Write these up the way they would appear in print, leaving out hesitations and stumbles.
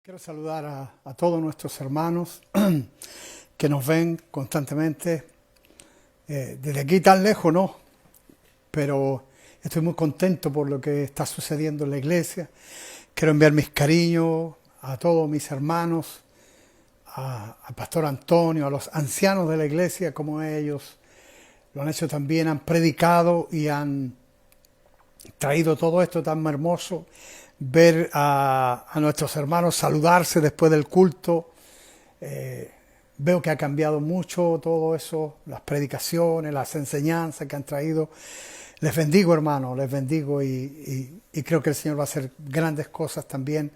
Quiero saludar a todos nuestros hermanos que nos ven constantemente desde aquí tan lejos, ¿no? Pero estoy muy contento por lo que está sucediendo en la iglesia. Quiero enviar mis cariños a todos mis hermanos, al pastor Antonio, a los ancianos de la iglesia, como ellos lo han hecho también, han predicado y han traído todo esto tan hermoso. Ver a nuestros hermanos saludarse después del culto. Veo que ha cambiado mucho todo eso, las predicaciones, las enseñanzas que han traído. Les bendigo, hermanos, les bendigo y creo que el Señor va a hacer grandes cosas también.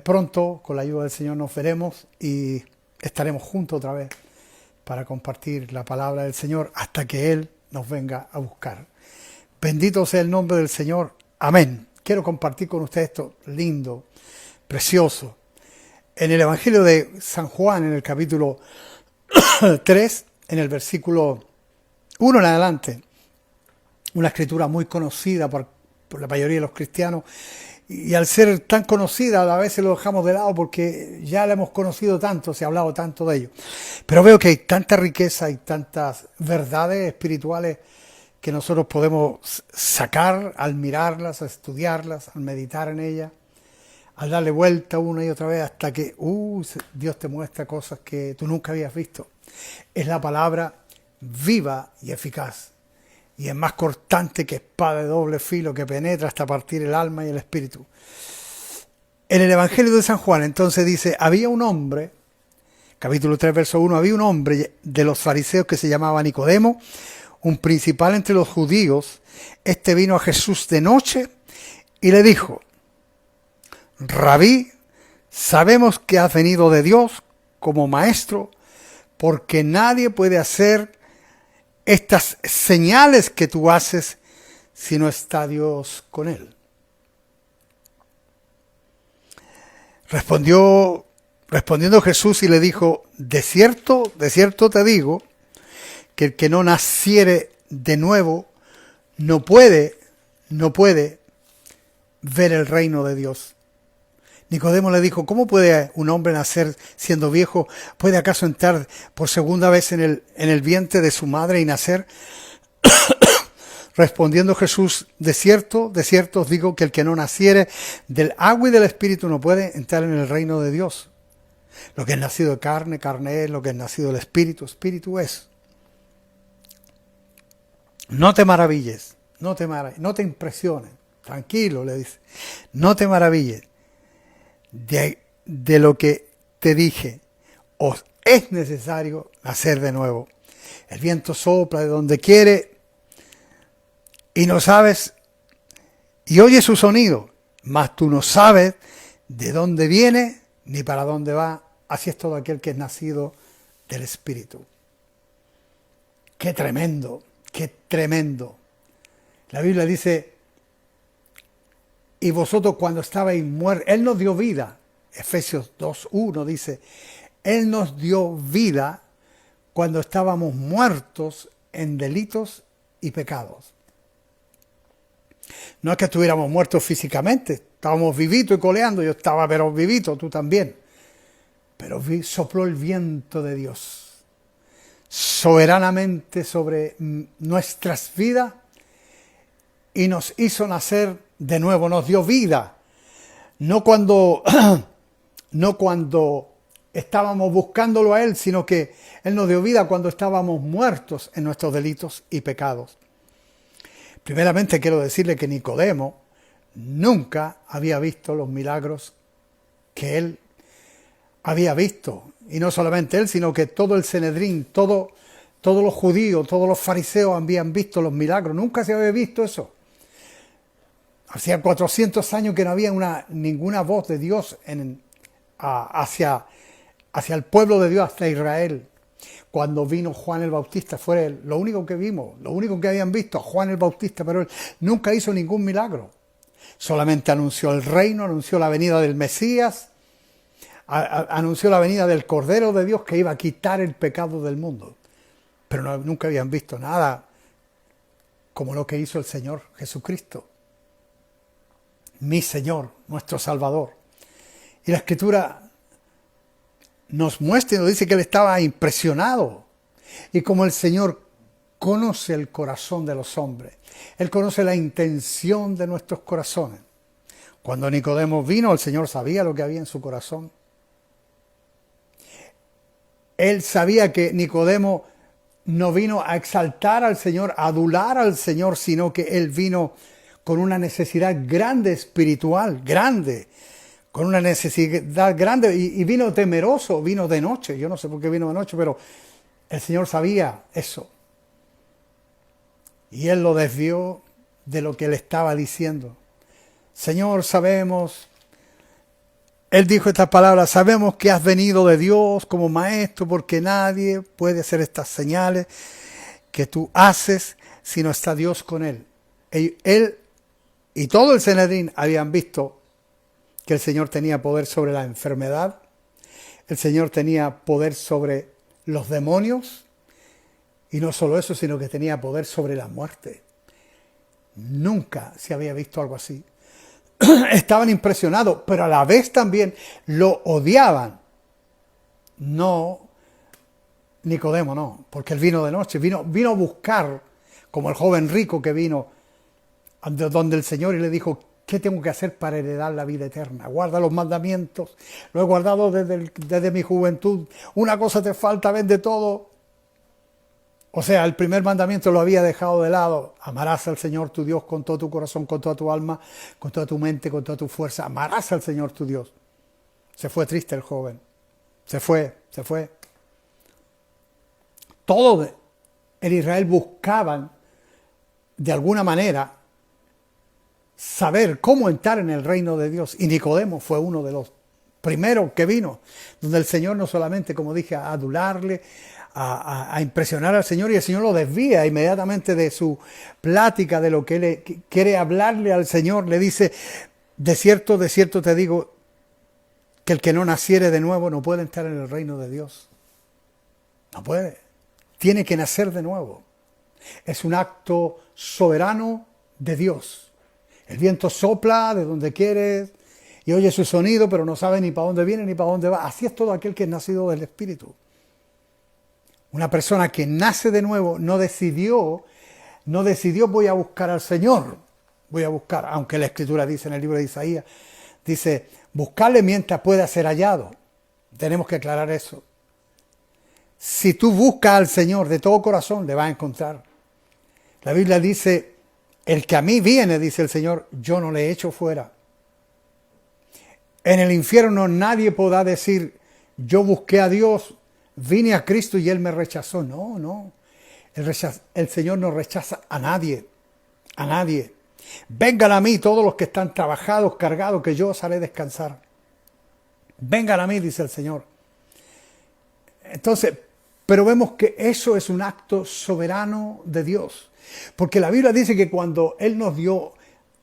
Pronto, con la ayuda del Señor, nos veremos y estaremos juntos otra vez para compartir la palabra del Señor hasta que Él nos venga a buscar. Bendito sea el nombre del Señor. Amén. Quiero compartir con ustedes esto lindo, precioso. En el Evangelio de San Juan, en el capítulo 3, en el versículo 1 en adelante, una escritura muy conocida por la mayoría de los cristianos, y al ser tan conocida a veces lo dejamos de lado porque ya la hemos conocido tanto, se ha hablado tanto de ello. Pero veo que hay tanta riqueza y tantas verdades espirituales que nosotros podemos sacar al mirarlas, a estudiarlas, al meditar en ellas, al darle vuelta una y otra vez hasta que Dios te muestra cosas que tú nunca habías visto. Es la palabra viva y eficaz, y es más cortante que espada de doble filo, que penetra hasta partir el alma y el espíritu. En el Evangelio de San Juan entonces dice, había un hombre, capítulo 3, verso 1, había un hombre de los fariseos que se llamaba Nicodemo, un principal entre los judíos. Este vino a Jesús de noche y le dijo: Rabí, sabemos que has venido de Dios como maestro, porque nadie puede hacer estas señales que tú haces si no está Dios con él. Respondiendo Jesús y le dijo: de cierto te digo, que el que no naciere de nuevo no puede ver el reino de Dios. Nicodemo le dijo: ¿cómo puede un hombre nacer siendo viejo? ¿Puede acaso entrar por segunda vez en el vientre de su madre y nacer? Respondiendo Jesús: de cierto os digo que el que no naciere del agua y del Espíritu no puede entrar en el reino de Dios. Lo que es nacido de carne, carne es; lo que es nacido del Espíritu, Espíritu es. No te maravilles, no te impresiones, tranquilo, le dice, no te maravilles de lo que te dije, os es necesario nacer de nuevo. El viento sopla de donde quiere y no sabes, y oyes su sonido, mas tú no sabes de dónde viene ni para dónde va. Así es todo aquel que es nacido del Espíritu. ¡Qué tremendo! ¡Qué tremendo! La Biblia dice: y vosotros cuando estabais muertos, Él nos dio vida. Efesios 2:1 dice: Él nos dio vida cuando estábamos muertos en delitos y pecados. No es que estuviéramos muertos físicamente, estábamos vivitos y coleando. Yo estaba pero vivito, tú también. Pero sopló el viento de Dios soberanamente sobre nuestras vidas y nos hizo nacer de nuevo, nos dio vida. No cuando estábamos buscándolo a Él, sino que Él nos dio vida cuando estábamos muertos en nuestros delitos y pecados. Primeramente quiero decirle que Nicodemo nunca había visto los milagros que él había visto. Y no solamente él, sino que todo el Sanedrín, todos los judíos, todos los fariseos habían visto los milagros. Nunca se había visto eso. Hacía 400 años que no había ninguna voz de Dios hacia el pueblo de Dios, hacia Israel. Cuando vino Juan el Bautista, fue lo único que vimos, lo único que habían visto a Juan el Bautista, pero él nunca hizo ningún milagro. Solamente anunció el reino, anunció la venida del Mesías, anunció la venida del Cordero de Dios que iba a quitar el pecado del mundo. Pero nunca habían visto nada como lo que hizo el Señor Jesucristo, mi Señor, nuestro Salvador. Y la Escritura nos muestra y nos dice que él estaba impresionado. Y como el Señor conoce el corazón de los hombres, Él conoce la intención de nuestros corazones. Cuando Nicodemo vino, el Señor sabía lo que había en su corazón. Él sabía que Nicodemo no vino a exaltar al Señor, a adular al Señor, sino que él vino con una necesidad grande espiritual, grande, con una necesidad grande, y vino temeroso, vino de noche. Yo no sé por qué vino de noche, pero el Señor sabía eso. Y él lo desvió de lo que él estaba diciendo. Señor, sabemos, él dijo estas palabras, sabemos que has venido de Dios como maestro, porque nadie puede hacer estas señales que tú haces si no está Dios con él. Él y todo el Sanedrín habían visto que el Señor tenía poder sobre la enfermedad, el Señor tenía poder sobre los demonios, y no solo eso, sino que tenía poder sobre la muerte. Nunca se había visto algo así. Estaban impresionados, pero a la vez también lo odiaban. No, Nicodemo no, porque él vino de noche, vino a buscar, como el joven rico que vino donde el Señor y le dijo, ¿qué tengo que hacer para heredar la vida eterna? Guarda los mandamientos, lo he guardado desde mi juventud. Una cosa te falta, vende todo. O sea, el primer mandamiento lo había dejado de lado. Amarás al Señor tu Dios con todo tu corazón, con toda tu alma, con toda tu mente, con toda tu fuerza. Amarás al Señor tu Dios. Se fue triste el joven. Se fue. Todos en Israel buscaban, de alguna manera, saber cómo entrar en el reino de Dios. Y Nicodemo fue uno de los primeros que vino, donde el Señor no solamente, como dije, a adularle, a impresionar al Señor, y el Señor lo desvía inmediatamente de su plática, de lo que él quiere hablarle al Señor. Le dice, de cierto te digo, que el que no naciere de nuevo no puede entrar en el reino de Dios. No puede. Tiene que nacer de nuevo. Es un acto soberano de Dios. El viento sopla de donde quiere y oye su sonido, pero no sabe ni para dónde viene ni para dónde va. Así es todo aquel que es nacido del Espíritu. Una persona que nace de nuevo no decidió voy a buscar al Señor, voy a buscar, aunque la Escritura dice en el libro de Isaías, dice, buscarle mientras pueda ser hallado. Tenemos que aclarar eso. Si tú buscas al Señor de todo corazón, le vas a encontrar. La Biblia dice, el que a mí viene, dice el Señor, yo no le echo fuera. En el infierno nadie podrá decir, yo busqué a Dios, vine a Cristo y Él me rechazó. No. El Señor no rechaza a nadie. A nadie. Vengan a mí todos los que están trabajados, cargados, que yo os haré descansar. Vengan a mí, dice el Señor. Entonces, pero vemos que eso es un acto soberano de Dios. Porque la Biblia dice que cuando Él nos dio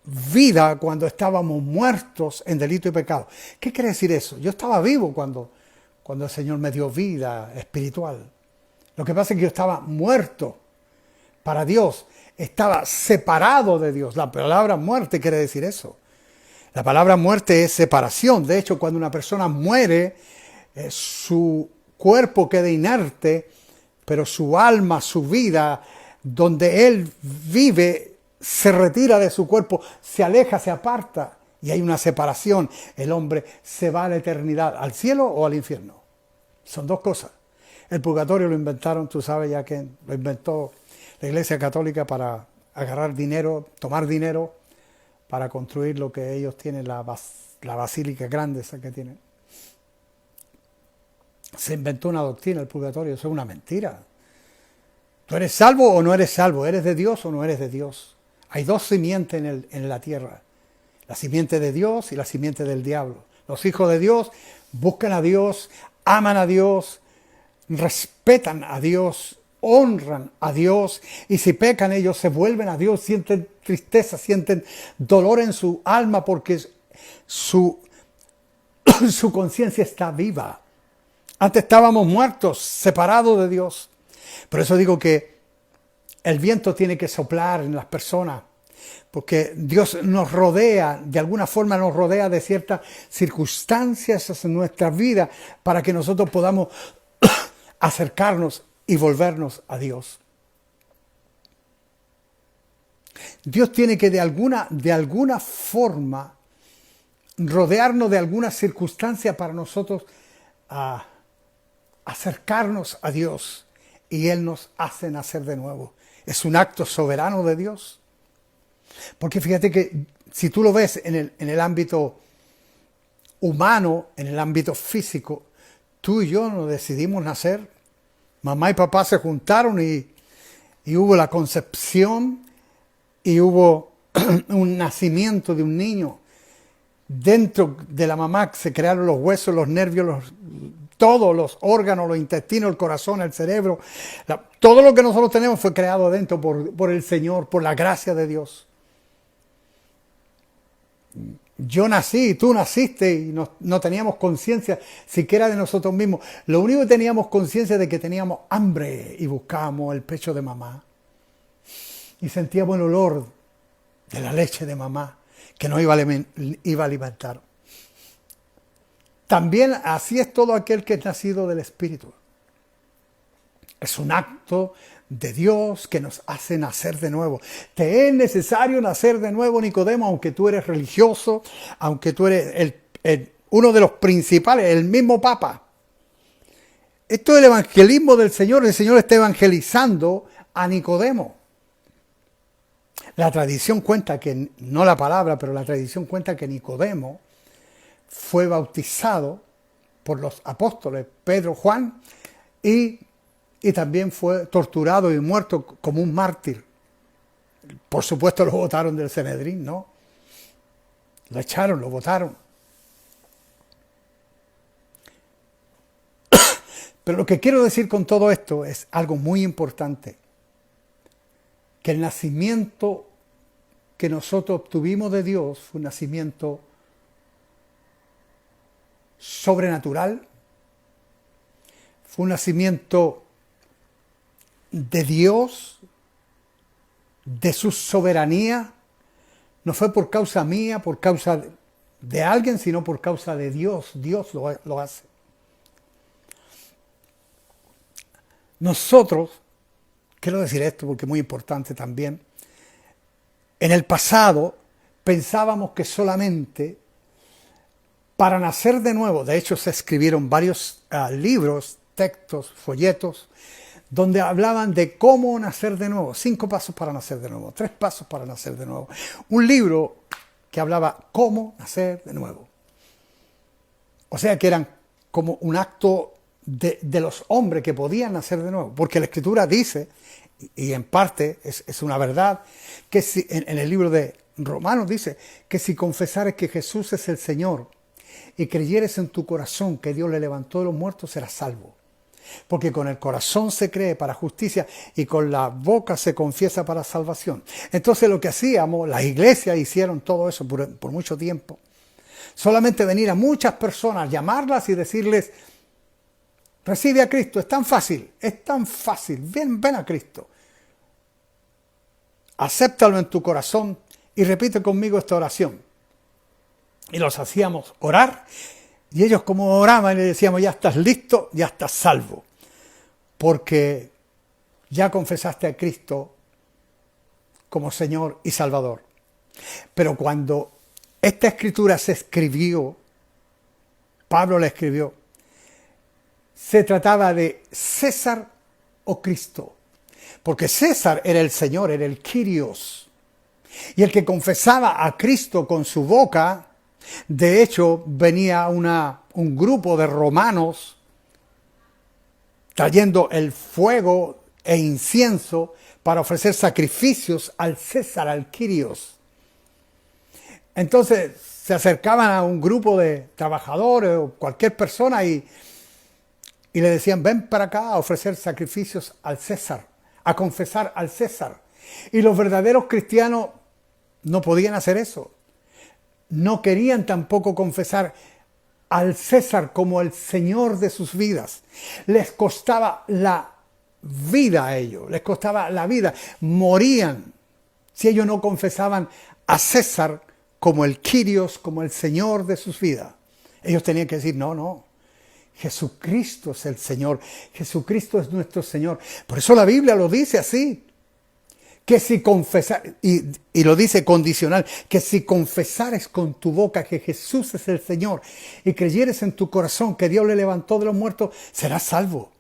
vida, cuando estábamos muertos en delito y pecado. ¿Qué quiere decir eso? Yo estaba vivo cuando el Señor me dio vida espiritual. Lo que pasa es que yo estaba muerto para Dios, estaba separado de Dios. La palabra muerte quiere decir eso. La palabra muerte es separación. De hecho, cuando una persona muere, su cuerpo queda inerte, pero su alma, su vida, donde él vive, se retira de su cuerpo, se aleja, se aparta. Y hay una separación. El hombre se va a la eternidad, al cielo o al infierno. Son dos cosas. El purgatorio lo inventaron, tú sabes ya que lo inventó la Iglesia Católica para agarrar dinero, tomar dinero, para construir lo que ellos tienen, la basílica grande esa que tienen. Se inventó una doctrina, el purgatorio, eso es una mentira. ¿Tú eres salvo o no eres salvo? ¿Eres de Dios o no eres de Dios? Hay dos simientes en la tierra. La simiente de Dios y la simiente del diablo. Los hijos de Dios buscan a Dios, aman a Dios, respetan a Dios, honran a Dios, y si pecan ellos se vuelven a Dios, sienten tristeza, sienten dolor en su alma porque su conciencia está viva. Antes estábamos muertos, separados de Dios. Por eso digo que el viento tiene que soplar en las personas. porque Dios nos rodea, de alguna forma nos rodea de ciertas circunstancias en nuestra vida para que nosotros podamos acercarnos y volvernos a Dios. Dios tiene que de alguna forma rodearnos de alguna circunstancia para nosotros acercarnos a Dios, y Él nos hace nacer de nuevo. Es un acto soberano de Dios. Porque fíjate que si tú lo ves en el ámbito humano, en el ámbito físico, tú y yo no decidimos nacer. Mamá y papá se juntaron y hubo la concepción y hubo un nacimiento de un niño. Dentro de la mamá se crearon los huesos, los nervios, todos los órganos, los intestinos, el corazón, el cerebro. Todo lo que nosotros tenemos fue creado adentro por el Señor, por la gracia de Dios. Yo nací, tú naciste y no teníamos conciencia siquiera de nosotros mismos. Lo único que teníamos conciencia de que teníamos hambre y buscábamos el pecho de mamá. Y sentíamos el olor de la leche de mamá que nos iba a alimentar. También así es todo aquel que es nacido del Espíritu. Es un acto de Dios que nos hace nacer de nuevo. Te es necesario nacer de nuevo, Nicodemo, aunque tú eres religioso, aunque tú eres uno de los principales, el mismo Papa. Esto es el evangelismo del Señor. El Señor está evangelizando a Nicodemo. La tradición cuenta que, no la palabra, pero la tradición cuenta que Nicodemo fue bautizado por los apóstoles Pedro, Juan, y también fue torturado y muerto como un mártir. Por supuesto lo botaron del Sanedrín, ¿no? Lo echaron, lo botaron. Pero lo que quiero decir con todo esto es algo muy importante. Que el nacimiento que nosotros obtuvimos de Dios fue un nacimiento sobrenatural, fue un nacimiento de Dios, de su soberanía. No fue por causa mía, por causa de alguien, sino por causa de Dios. Dios lo hace. Nosotros, quiero decir esto porque es muy importante también, en el pasado pensábamos que solamente para nacer de nuevo, de hecho se escribieron varios libros, textos, folletos, donde hablaban de cómo nacer de nuevo. 5 pasos para nacer de nuevo, 3 pasos para nacer de nuevo. Un libro que hablaba cómo nacer de nuevo. O sea que eran como un acto de los hombres que podían nacer de nuevo. Porque la Escritura dice, y en parte es una verdad, que si, en el libro de Romanos dice que si confesares que Jesús es el Señor y creyeres en tu corazón que Dios le levantó de los muertos, serás salvo. Porque con el corazón se cree para justicia y con la boca se confiesa para salvación. Entonces lo que hacíamos, las iglesias hicieron todo eso por mucho tiempo. Solamente venir a muchas personas, llamarlas y decirles, recibe a Cristo, es tan fácil, ven a Cristo. Acéptalo en tu corazón y repite conmigo esta oración. Y los hacíamos orar. Y ellos como oraban le decíamos, ya estás listo, ya estás salvo, porque ya confesaste a Cristo como Señor y Salvador. Pero cuando esta escritura se escribió, Pablo la escribió, se trataba de César o Cristo, porque César era el Señor, era el Kyrios, y el que confesaba a Cristo con su boca. De hecho, venía un grupo de romanos trayendo el fuego e incienso para ofrecer sacrificios al César, al Kyrios. Entonces se acercaban a un grupo de trabajadores o cualquier persona y le decían, ven para acá a ofrecer sacrificios al César, a confesar al César. Y los verdaderos cristianos no podían hacer eso. No querían tampoco confesar al César como el Señor de sus vidas. Les costaba la vida a ellos, les costaba la vida. Morían si ellos no confesaban a César como el Kyrios, como el Señor de sus vidas. Ellos tenían que decir, no, Jesucristo es el Señor, Jesucristo es nuestro Señor. Por eso la Biblia lo dice así, que si confesar, y lo dice condicional, que si confesares con tu boca que Jesús es el Señor y creyeres en tu corazón que Dios le levantó de los muertos, serás salvo.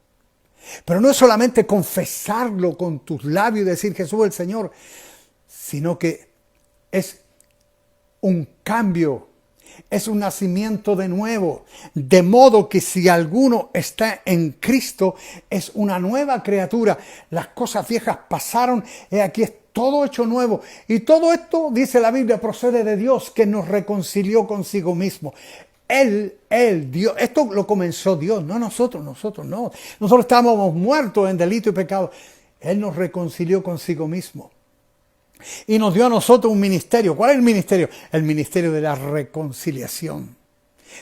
Pero no es solamente confesarlo con tus labios y decir Jesús es el Señor, sino que es un cambio, es un nacimiento de nuevo, de modo que si alguno está en Cristo, es una nueva criatura. Las cosas viejas pasaron, y aquí es todo hecho nuevo. Y todo esto, dice la Biblia, procede de Dios, que nos reconcilió consigo mismo. Él, Dios, esto lo comenzó Dios, no nosotros no. Nosotros estábamos muertos en delito y pecado. Él nos reconcilió consigo mismo. Y nos dio a nosotros un ministerio. ¿Cuál es el ministerio? El ministerio de la reconciliación.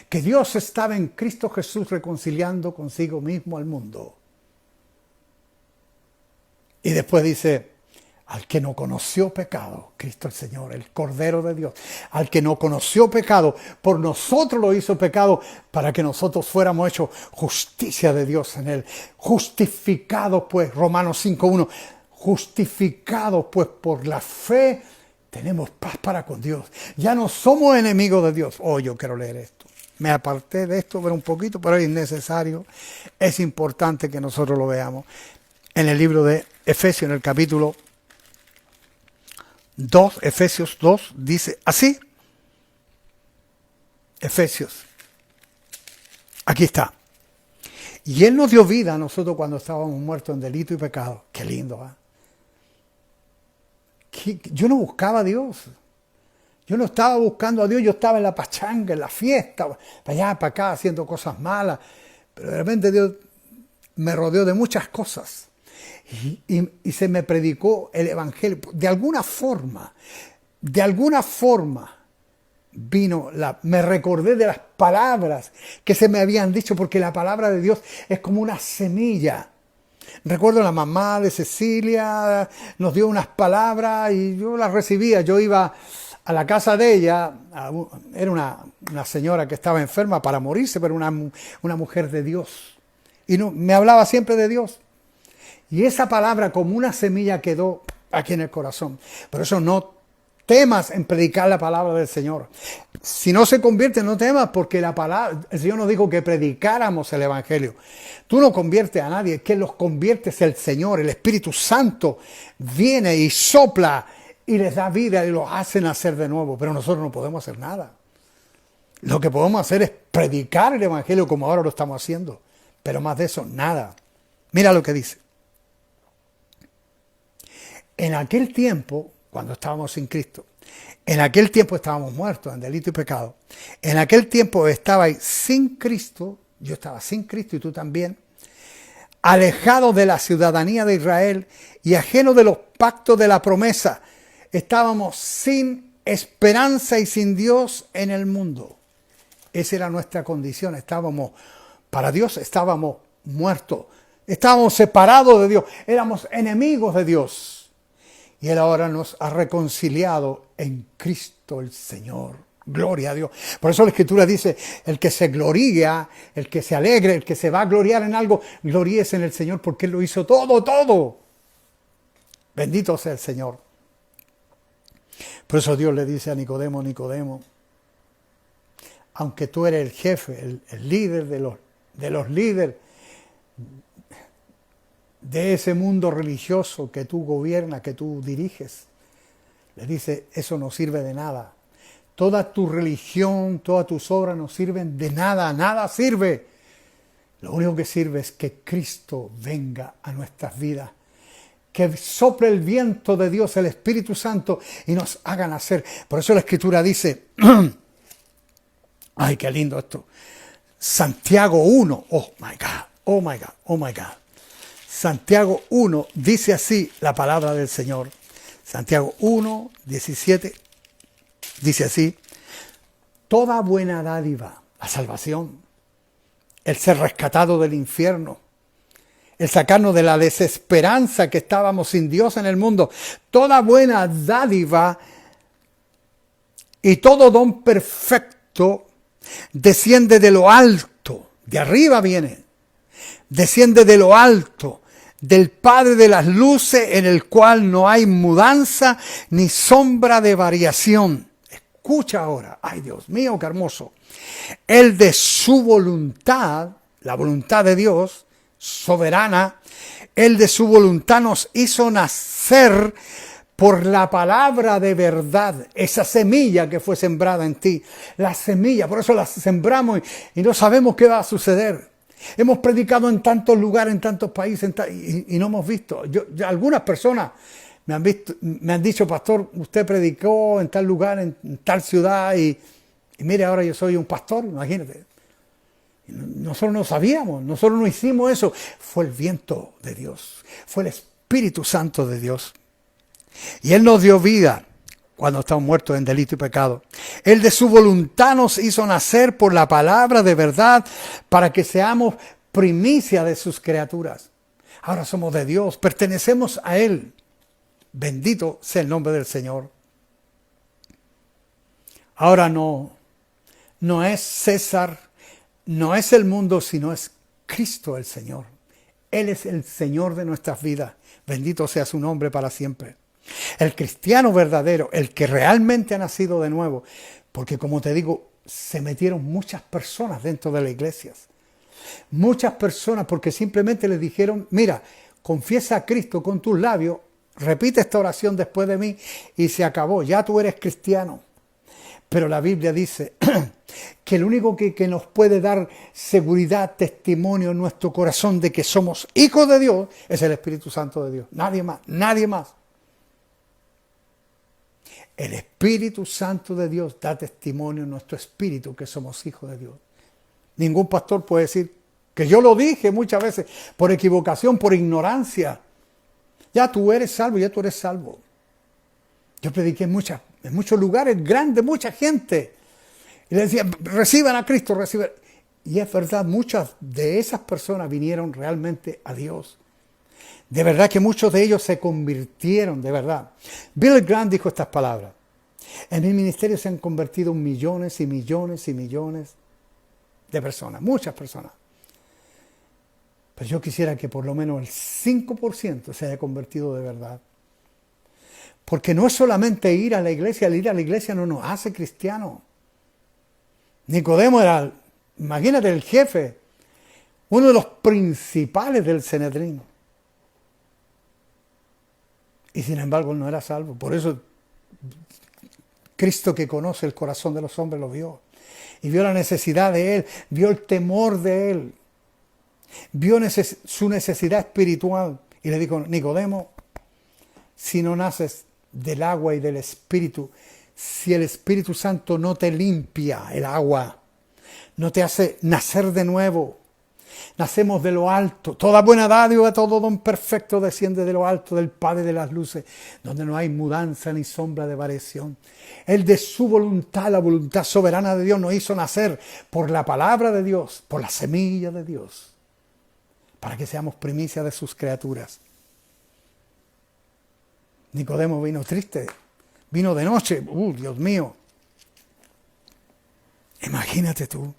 Que Dios estaba en Cristo Jesús reconciliando consigo mismo al mundo. Y después dice, al que no conoció pecado, Cristo el Señor, el Cordero de Dios, al que no conoció pecado, por nosotros lo hizo pecado, para que nosotros fuéramos hechos justicia de Dios en él. Justificados pues, Romanos 5:1, justificados pues por la fe, tenemos paz para con Dios. Ya no somos enemigos de Dios. Oh, yo quiero leer esto. Me aparté de esto, pero un poquito, pero es necesario. Es importante que nosotros lo veamos. En el libro de Efesios, en el capítulo 2, Efesios 2, dice así. Efesios. Aquí está. Y Él nos dio vida a nosotros cuando estábamos muertos en delito y pecado. Qué lindo, ¿eh? Yo no buscaba a Dios. Yo no estaba buscando a Dios. Yo estaba en la pachanga, en la fiesta, para allá, para acá, haciendo cosas malas. Pero de repente Dios me rodeó de muchas cosas. Y se me predicó el Evangelio. De alguna forma, me recordé de las palabras que se me habían dicho, porque la palabra de Dios es como una semilla. Recuerdo la mamá de Cecilia, nos dio unas palabras y yo las recibía. Yo iba a la casa de ella, era una señora que estaba enferma para morirse, pero una mujer de Dios. Y me hablaba siempre de Dios. Y esa palabra como una semilla quedó aquí en el corazón. Por eso no temas en predicar la palabra del Señor. Si no se convierte, no temas, porque el Señor nos dijo que predicáramos el Evangelio. Tú no conviertes a nadie, que los convierte es el Señor. El Espíritu Santo viene y sopla y les da vida y los hace nacer de nuevo. Pero nosotros no podemos hacer nada. Lo que podemos hacer es predicar el Evangelio como ahora lo estamos haciendo. Pero más de eso, nada. Mira lo que dice. En aquel tiempo, cuando estábamos sin Cristo, en aquel tiempo estábamos muertos en delito y pecado. En aquel tiempo estabais sin Cristo, yo estaba sin Cristo y tú también, alejados de la ciudadanía de Israel y ajenos de los pactos de la promesa. Estábamos sin esperanza y sin Dios en el mundo. Esa era nuestra condición. Para Dios estábamos muertos. Estábamos separados de Dios. Éramos enemigos de Dios. Y Él ahora nos ha reconciliado en Cristo el Señor. Gloria a Dios. Por eso la Escritura dice, el que se gloría, el que se alegre, el que se va a gloriar en algo, gloríese en el Señor porque Él lo hizo todo. Bendito sea el Señor. Por eso Dios le dice a Nicodemo, aunque tú eres el jefe, el líder de los líderes, de ese mundo religioso que tú gobiernas, que tú diriges, le dice, eso no sirve de nada. Toda tu religión, todas tus obras no sirven de nada, nada sirve. Lo único que sirve es que Cristo venga a nuestras vidas, que sople el viento de Dios, el Espíritu Santo, y nos haga nacer. Por eso la Escritura dice, ay, qué lindo esto, Santiago 1, oh my God. Santiago 1 dice así la palabra del Señor. Santiago 1, 17 dice así: toda buena dádiva, la salvación, el ser rescatado del infierno, el sacarnos de la desesperanza que estábamos sin Dios en el mundo. Toda buena dádiva y todo don perfecto desciende de lo alto, de arriba viene, desciende de lo alto, del Padre de las luces, en el cual no hay mudanza ni sombra de variación. Escucha ahora, ay Dios mío, qué hermoso. Él de su voluntad, la voluntad de Dios, soberana, Él de su voluntad nos hizo nacer por la palabra de verdad, esa semilla que fue sembrada en ti, la semilla, por eso la sembramos y no sabemos qué va a suceder. Hemos predicado en tantos lugares, en tantos países, y no hemos visto. Algunas personas me han dicho, pastor, usted predicó en tal lugar, en tal ciudad, y mire, ahora yo soy un pastor, imagínate. Nosotros no sabíamos, nosotros no hicimos eso. Fue el viento de Dios, fue el Espíritu Santo de Dios. Y Él nos dio vida cuando estamos muertos en delito y pecado. Él de su voluntad nos hizo nacer por la palabra de verdad para que seamos primicia de sus criaturas. Ahora somos de Dios, pertenecemos a Él. Bendito sea el nombre del Señor. Ahora no es César, no es el mundo, sino es Cristo el Señor. Él es el Señor de nuestras vidas. Bendito sea su nombre para siempre. El cristiano verdadero, el que realmente ha nacido de nuevo, porque como te digo, se metieron muchas personas dentro de las iglesias. Muchas personas porque simplemente les dijeron, mira, confiesa a Cristo con tus labios, repite esta oración después de mí y se acabó, ya tú eres cristiano. Pero la Biblia dice que el único que nos puede dar seguridad, testimonio en nuestro corazón de que somos hijos de Dios es el Espíritu Santo de Dios. Nadie más, nadie más. El Espíritu Santo de Dios da testimonio en nuestro espíritu que somos hijos de Dios. Ningún pastor puede decir que yo lo dije muchas veces por equivocación, por ignorancia. Ya tú eres salvo, ya tú eres salvo. Yo prediqué en muchos lugares grandes, mucha gente. Y le decía, reciban a Cristo, reciban. Y es verdad, muchas de esas personas vinieron realmente a Dios. De verdad que muchos de ellos se convirtieron, de verdad. Billy Graham dijo estas palabras. En mi ministerio se han convertido millones y millones y millones de personas, muchas personas. Pero yo quisiera que por lo menos el 5% se haya convertido de verdad. Porque no es solamente ir a la iglesia, el ir a la iglesia no nos hace cristianos. Nicodemo era, imagínate, el jefe, uno de los principales del Sanedrín. Y sin embargo no era salvo. Por eso Cristo, que conoce el corazón de los hombres, lo vio. Y vio la necesidad de él, vio el temor de él, vio su necesidad espiritual. Y le dijo, Nicodemo, si no naces del agua y del Espíritu, si el Espíritu Santo no te limpia el agua, no te hace nacer de nuevo, nacemos de lo alto. Toda buena dádiva, todo don perfecto desciende de lo alto, del Padre de las luces, donde no hay mudanza ni sombra de variación. Él de su voluntad, la voluntad soberana de Dios, nos hizo nacer por la palabra de Dios, por la semilla de Dios, para que seamos primicia de sus criaturas. Nicodemo vino triste, vino de noche. Dios mío. Imagínate tú.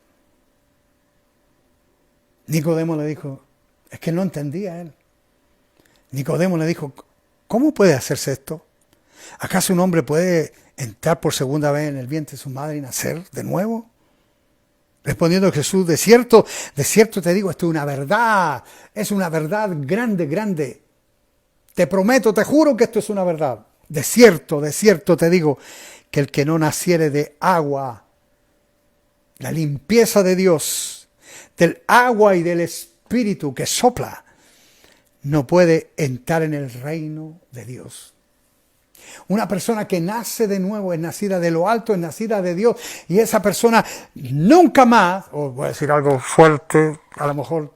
Nicodemo le dijo, es que no entendía él. Nicodemo le dijo, ¿cómo puede hacerse esto? ¿Acaso un hombre puede entrar por segunda vez en el vientre de su madre y nacer de nuevo? Respondiendo Jesús, de cierto te digo, esto es una verdad grande, grande. Te prometo, te juro que esto es una verdad. De cierto te digo, que el que no naciere de agua, la limpieza de Dios, del agua y del Espíritu que sopla, no puede entrar en el reino de Dios. Una persona que nace de nuevo es nacida de lo alto, es nacida de Dios, y esa persona nunca más, voy a decir algo fuerte, a lo mejor,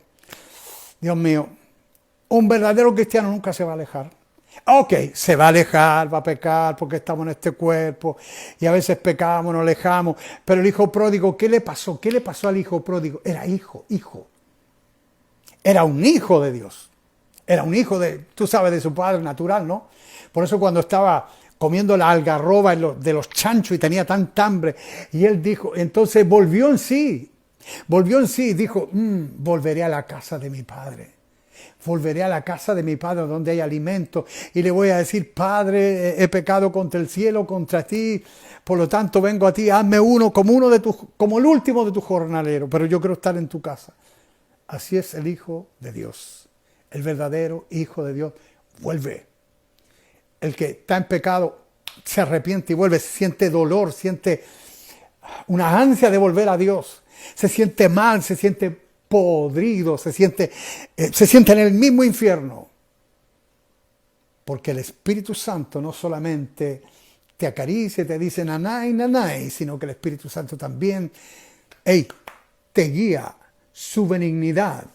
Dios mío, un verdadero cristiano nunca se va a alejar. Ok, se va a alejar, va a pecar porque estamos en este cuerpo y a veces pecamos, nos alejamos. Pero el hijo pródigo, ¿qué le pasó? ¿Qué le pasó al hijo pródigo? Era hijo. Era un hijo de Dios. Era un hijo tú sabes, de su padre natural, ¿no? Por eso cuando estaba comiendo la algarroba de los chanchos y tenía tanta hambre, y él dijo, entonces volvió en sí y dijo, volveré a la casa de mi padre. Volveré a la casa de mi padre donde hay alimento y le voy a decir, Padre, he pecado contra el cielo, contra ti, por lo tanto vengo a ti, hazme uno como el último de tus jornaleros, pero yo quiero estar en tu casa. Así es el Hijo de Dios, el verdadero Hijo de Dios, vuelve. El que está en pecado se arrepiente y vuelve, siente dolor, siente una ansia de volver a Dios, se siente mal, se siente podrido, se siente en el mismo infierno. Porque el Espíritu Santo no solamente te acaricia y te dice nanay, nanay, sino que el Espíritu Santo también te guía, su benignidad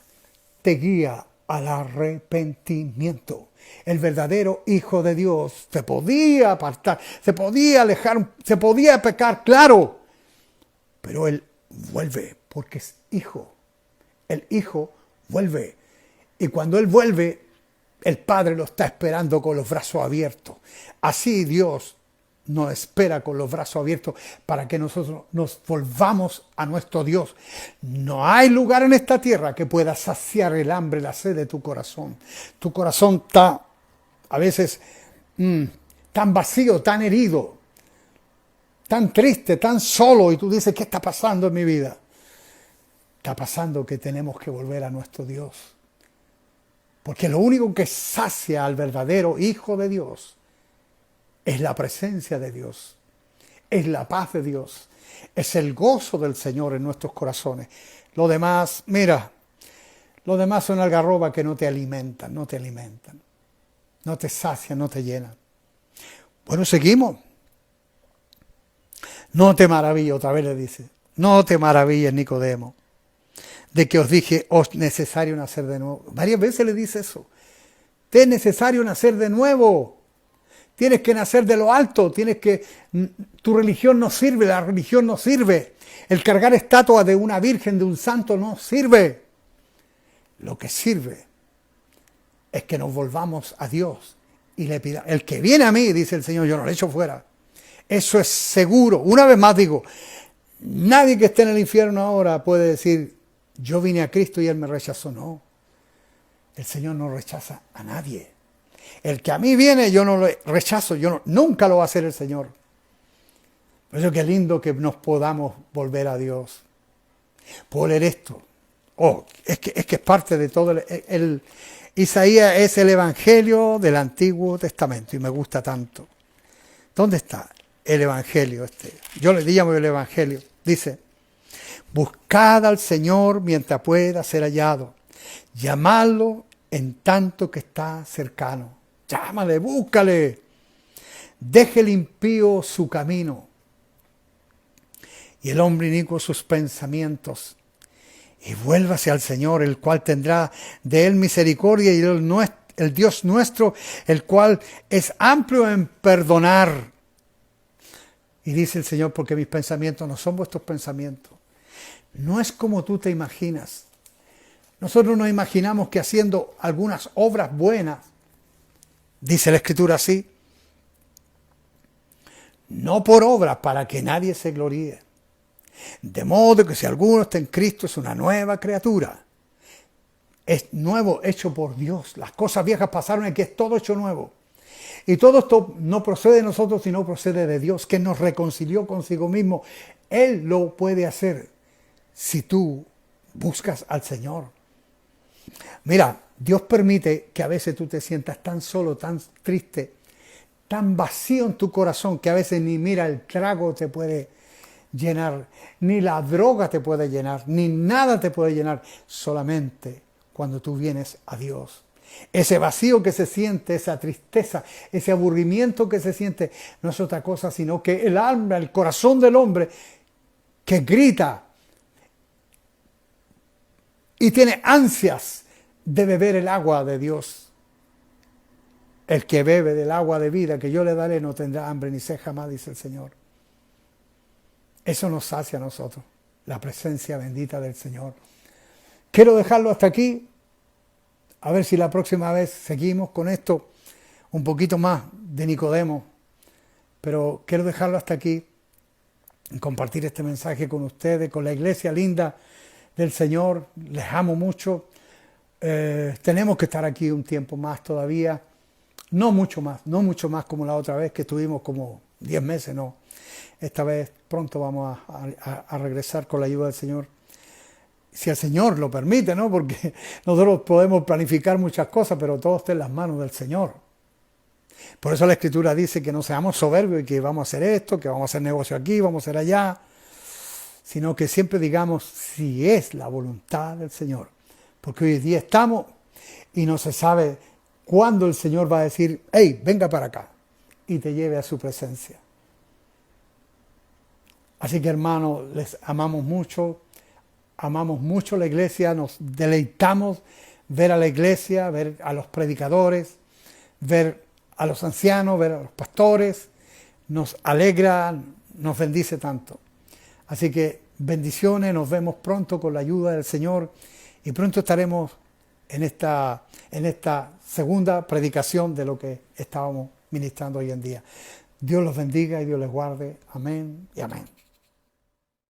te guía al arrepentimiento. El verdadero Hijo de Dios se podía apartar, se podía alejar, se podía pecar, claro, pero Él vuelve porque es Hijo. El Hijo vuelve. Y cuando Él vuelve, el Padre lo está esperando con los brazos abiertos. Así Dios nos espera con los brazos abiertos para que nosotros nos volvamos a nuestro Dios. No hay lugar en esta tierra que pueda saciar el hambre, la sed de tu corazón. Tu corazón está a veces tan vacío, tan herido, tan triste, tan solo. Y tú dices, ¿qué está pasando en mi vida? Está pasando que tenemos que volver a nuestro Dios. Porque lo único que sacia al verdadero Hijo de Dios es la presencia de Dios, es la paz de Dios, es el gozo del Señor en nuestros corazones. Lo demás, mira, lo demás son algarrobas que no te alimentan, no te sacian, no te llenan. Bueno, seguimos. No te maravilles, otra vez le dice, no te maravilles, Nicodemo, de que os dije, os es necesario nacer de nuevo. Varias veces le dice eso. Te es necesario nacer de nuevo. Tienes que nacer de lo alto. Tu religión no sirve, la religión no sirve. El cargar estatua de una virgen, de un santo, no sirve. Lo que sirve es que nos volvamos a Dios y le pidamos. El que viene a mí, dice el Señor, yo no le echo fuera. Eso es seguro. Una vez más digo, nadie que esté en el infierno ahora puede decir, yo vine a Cristo y Él me rechazó. No, el Señor no rechaza a nadie. El que a mí viene, yo no lo rechazo, nunca lo va a hacer el Señor. Por eso que lindo que nos podamos volver a Dios. Puedo leer esto. Es que es parte de todo. Isaías es el Evangelio del Antiguo Testamento y me gusta tanto. ¿Dónde está el Evangelio este? Yo le llamo el Evangelio. Dice, buscad al Señor mientras pueda ser hallado. Llamadlo en tanto que está cercano. Llámale, búscale. Deje el impío su camino y el hombre inicuo sus pensamientos. Y vuélvase al Señor, el cual tendrá de él misericordia, y el Dios nuestro, el cual es amplio en perdonar. Y dice el Señor, porque mis pensamientos no son vuestros pensamientos. No es como tú te imaginas. Nosotros nos imaginamos que haciendo algunas obras buenas, dice la Escritura así, no por obras para que nadie se gloríe. De modo que si alguno está en Cristo es una nueva criatura. Es nuevo, hecho por Dios. Las cosas viejas pasaron y aquí es todo hecho nuevo. Y todo esto no procede de nosotros, sino procede de Dios, que nos reconcilió consigo mismo. Él lo puede hacer si tú buscas al Señor. Mira, Dios permite que a veces tú te sientas tan solo, tan triste, tan vacío en tu corazón, que a veces ni mira el trago te puede llenar, ni la droga te puede llenar, ni nada te puede llenar, solamente cuando tú vienes a Dios. Ese vacío que se siente, esa tristeza, ese aburrimiento que se siente, no es otra cosa sino que el alma, el corazón del hombre que grita y tiene ansias de beber el agua de Dios. El que bebe del agua de vida que yo le daré no tendrá hambre ni sed jamás, dice el Señor. Eso nos sacia a nosotros, la presencia bendita del Señor. Quiero dejarlo hasta aquí. A ver si la próxima vez seguimos con esto un poquito más de Nicodemo. Pero quiero dejarlo hasta aquí, compartir este mensaje con ustedes, con la iglesia linda del Señor. Les amo mucho. Tenemos que estar aquí un tiempo más todavía. No mucho más como la otra vez que estuvimos como 10 meses, no. Esta vez pronto vamos a regresar con la ayuda del Señor. Si el Señor lo permite, ¿no? Porque nosotros podemos planificar muchas cosas, pero todo está en las manos del Señor. Por eso la Escritura dice que no seamos soberbios y que vamos a hacer esto, que vamos a hacer negocio aquí, vamos a hacer allá, sino que siempre digamos si es la voluntad del Señor. Porque hoy día estamos y no se sabe cuándo el Señor va a decir, hey, venga para acá, y te lleve a su presencia. Así que hermanos, les amamos mucho la iglesia, nos deleitamos ver a la iglesia, ver a los predicadores, ver a los ancianos, ver a los pastores, nos alegra, nos bendice tanto. Así que bendiciones, nos vemos pronto con la ayuda del Señor y pronto estaremos en esta segunda predicación de lo que estábamos ministrando hoy en día. Dios los bendiga y Dios les guarde. Amén y amén.